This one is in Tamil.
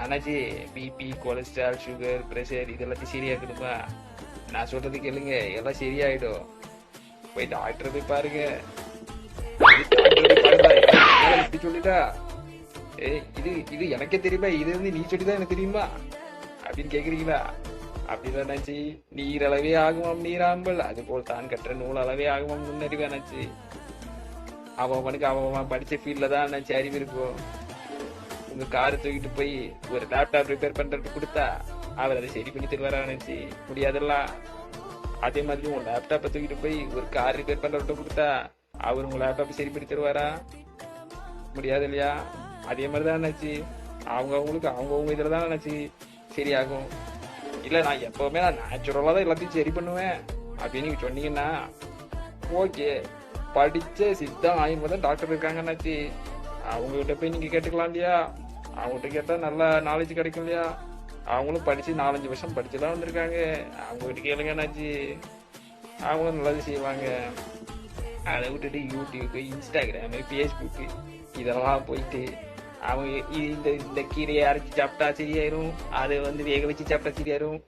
அண்ணாச்சி பிபி கொலஸ்ட்ரால் சுகர் பிரஷர் இதெல்லாத்தையும் சரியாக்கணுமா? நான் சொல்றது கேளுங்க, எல்லாம் சரியாயிடும். போய் டாக்டர் போய் பாருங்க. இப்படி சொல்லிட்டா இது இது எனக்கே தெரியுமா, இது வந்து நீ சொல்லிதான் எனக்கு தெரியுமா அப்படின்னு கேக்குறீங்களா? அப்படிதானாச்சு. நீர் அளவே ஆகுமாம் நீராம்பல், அது போல் தான் கற்ற நூல் அளவே ஆகுமாம் முன்னறிவானாச்சு. அவனுக்கு அவன் படிச்ச ஃபீல்ட்ல தான் அண்ணாச்சி அறிவு இருக்கும். உங்க காரை தூக்கிட்டு போய் ஒரு லேப்டாப் ரிப்பேர் பண்றதுக்கு கொடுத்தா அவர் அதை சரி பண்ணி தருவாராச்சு? முடியாதுல்ல. அதே மாதிரி உங்க லேப்டாப்பை தூக்கிட்டு போய் ஒரு கார் ரிப்பேர் பண்றவர்கிட்ட கொடுத்தா அவர் உங்க லேப்டாப் சரி பண்ணி தருவாரா? முடியாது இல்லையா? அதே மாதிரிதான் என்னாச்சு, அவங்கவுங்க இதுலதான் என்னாச்சு சரியாகும். இல்ல நான் எப்பவுமே நான் நேச்சுரலா தான் எல்லாத்தையும் சரி பண்ணுவேன் அப்படின்னு நீங்க சொன்னீங்கன்னா ஓகே. படிச்ச சித்தா ஆயுர்வேதம் டாக்டர் இருக்காங்கன்னாச்சு, அவங்க கிட்ட போய் நீங்க கேட்டுக்கலாம் இல்லையா? அவங்ககிட்ட கேட்டா நல்ல நாலேஜ் கிடைக்கும் இல்லையா? அவங்களும் படிச்சு 4-5 வருஷம் படிச்சுதான் வந்திருக்காங்க. அவங்க கிட்ட கேளுங்கன்னாச்சு, அவங்களும் நல்லது செய்வாங்க. அதை விட்டுட்டு யூடியூப், இன்ஸ்டாகிராமு, ஃபேஸ்புக்கு இதெல்லாம் போயிட்டு அவங்க இந்த இந்த கீரையை அரைச்சி சாப்பிட்டா சரியாயிரும், அதை வந்து வேக வச்சு சாப்பிட்டா சரியாயிரும்,